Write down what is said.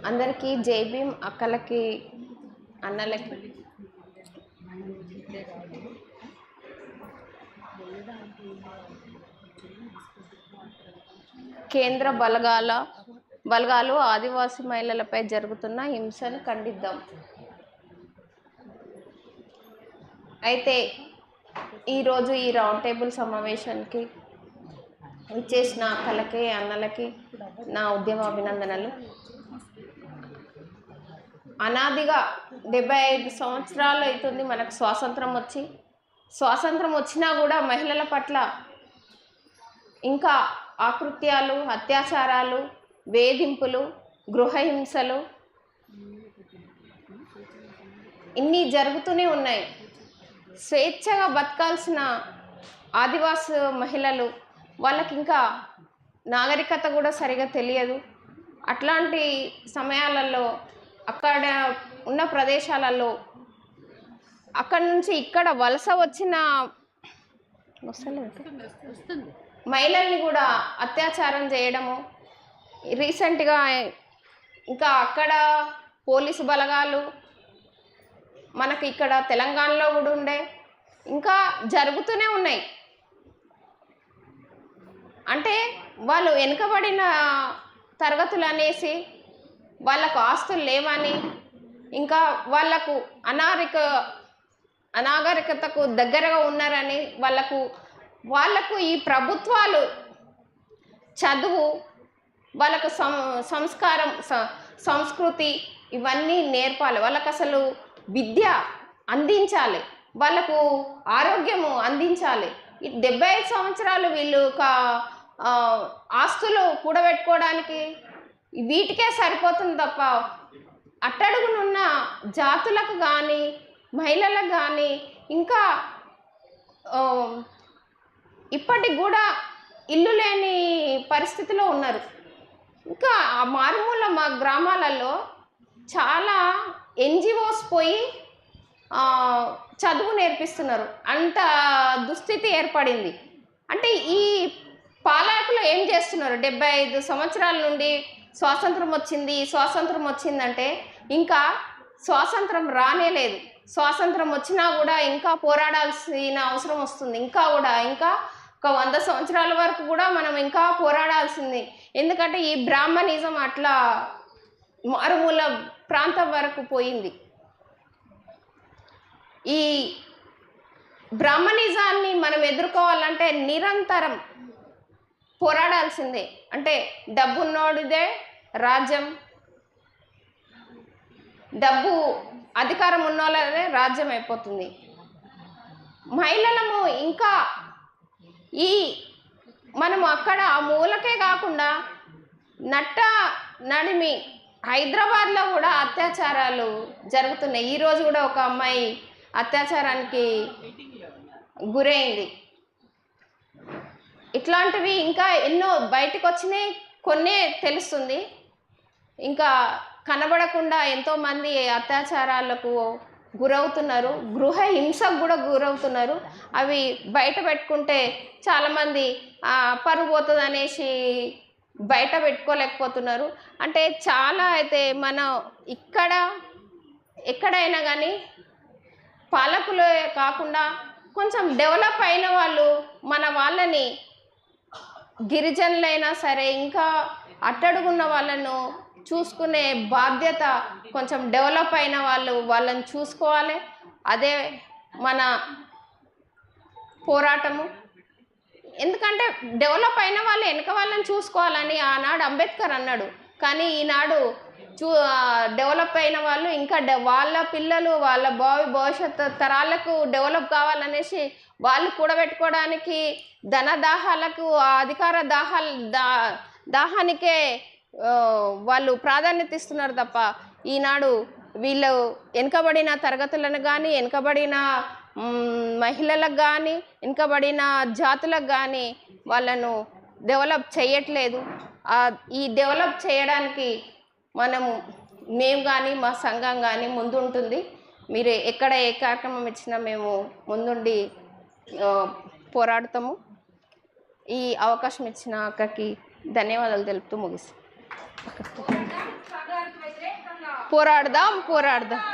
అందరికీ జై భీమ్ అక్కలకి అన్నలకి కేంద్ర బలగాలు ఆదివాసీ మహిళలపై జరుగుతున్న హింసను ఖండిద్దాం. అయితే ఈరోజు ఈ రౌండ్ టేబుల్ సమావేశానికి ఇచ్చేసిన అక్కలకి అన్నలకి నా ఉద్యమ అభినందనలు. అనాదిగా 75 సంవత్సరాలు అవుతుంది మనకు స్వాతంత్రం వచ్చినా కూడా మహిళల పట్ల ఇంకా ఆకృత్యాలు, అత్యాచారాలు, వేధింపులు, గృహహింసలు ఇన్ని జరుగుతూనే ఉన్నాయి. స్వేచ్ఛగా బతకాల్సిన ఆదివాసి మహిళలు వాళ్ళకి ఇంకా నాగరికత కూడా సరిగా తెలియదు. అట్లాంటి సమయాలలో అక్కడ ఉన్న ప్రదేశాలలో అక్కడి నుంచి ఇక్కడ వలస వచ్చిన మహిళల్ని కూడా అత్యాచారం చేయడము, రీసెంట్గా ఇంకా అక్కడ పోలీసు బలగాలు మనకి ఇక్కడ తెలంగాణలో కూడా ఉండే ఇంకా జరుగుతూనే ఉన్నాయి. అంటే వాళ్ళు వెనుకబడిన తరగతులు అనేసి వాళ్ళకు ఆస్తులు లేవని, ఇంకా వాళ్ళకు అనాగరికతకు దగ్గరగా ఉన్నారని వాళ్ళకు ఈ ప్రభుత్వాలు చదువు, వాళ్ళకు సంస్కారం, సంస్కృతి ఇవన్నీ నేర్పాలి. వాళ్ళకు అసలు విద్య అందించాలి, వాళ్ళకు ఆరోగ్యము అందించాలి. 75 సంవత్సరాలు వీళ్ళు ఆస్తులు కూడబెట్టుకోవడానికి వీటికే సరిపోతుంది తప్ప అట్టడుగునున్న జాతులకు కానీ మహిళలకు కానీ ఇంకా ఇప్పటికి కూడా ఇల్లు లేని పరిస్థితిలో ఉన్నారు. ఇంకా ఆ మారుమూల మా గ్రామాలలో చాలా NGOs పోయి చదువు నేర్పిస్తున్నారు. అంత దుస్థితి ఏర్పడింది. అంటే ఈ పాలకులు ఏం చేస్తున్నారు? 75 సంవత్సరాల నుండి స్వాతంత్రం వచ్చిందంటే ఇంకా స్వాతంత్రం రానేలేదు. స్వాతంత్రం వచ్చినా కూడా ఇంకా పోరాడాల్సిన అవసరం వస్తుంది. ఇంకా ఒక 100 సంవత్సరాల వరకు కూడా మనం ఇంకా పోరాడాల్సింది. ఎందుకంటే ఈ బ్రాహ్మణిజం అట్లా మారుమూల ప్రాంతం వరకు పోయింది. ఈ బ్రాహ్మణిజాన్ని మనం ఎదుర్కోవాలంటే నిరంతరం పోరాడాల్సిందే. అంటే డబ్బున్నోడిదే రాజ్యం, డబ్బు అధికారం ఉన్నోళ్ళదే రాజ్యం అయిపోతుంది. మహిళలము ఇంకా మనము అక్కడ ఆ మూలకే కాకుండా నడిమి హైదరాబాద్లో కూడా అత్యాచారాలు జరుగుతున్నాయి. ఈరోజు కూడా ఒక అమ్మాయి అత్యాచారానికి గురైంది. ఇట్లాంటివి ఇంకా ఎన్నో బయటకు వచ్చినాయి, కొన్నే తెలుస్తుంది. ఇంకా కనబడకుండా ఎంతోమంది అత్యాచారాలకు గురవుతున్నారు, గృహ హింసకు కూడా గురవుతున్నారు. అవి బయట పెట్టుకుంటే చాలామంది పరువు పోతుంది అనేసి బయట పెట్టుకోలేకపోతున్నారు. అంటే చాలా అయితే మనం ఎక్కడైనా కానీ పాలకులే కాకుండా కొంచెం డెవలప్ అయిన వాళ్ళు మన వాళ్ళని, గిరిజనులైనా సరే ఇంకా అట్టడుగున్న వాళ్ళను చూసుకునే బాధ్యత కొంచెం డెవలప్ అయిన వాళ్ళని చూసుకోవాలి. అదే మన పోరాటము. ఎందుకంటే డెవలప్ అయిన వాళ్ళు వెనక వాళ్ళని చూసుకోవాలని ఆనాడు అంబేద్కర్ అన్నాడు. కానీ ఈనాడు డెవలప్ అయిన వాళ్ళు ఇంకా వాళ్ళ పిల్లలు, వాళ్ళ భవిష్యత్తు తరాలకు డెవలప్ కావాలనేసి వాళ్ళు కూడబెట్టుకోవడానికి ధనదాహాలకు, అధికార దాహానికే వాళ్ళు ప్రాధాన్యత ఇస్తున్నారు తప్ప ఈనాడు వీళ్ళు వెనుకబడిన తరగతులను కానీ, వెనుకబడిన మహిళలకు కానీ, వెనుకబడిన జాతులకు కానీ వాళ్ళను డెవలప్ చేయట్లేదు. ఈ డెవలప్ చేయడానికి మేము కానీ మా సంఘం కానీ ముందుంటుంది. మీరు ఎక్కడ ఏ కార్యక్రమం ఇచ్చినా మేము ముందుండి పోరాడతాము. ఈ అవకాశం ఇచ్చిన అక్కకి ధన్యవాదాలు తెలుపుతూ ముగిస్తాను. పోరాడదాం పోరాడదాం.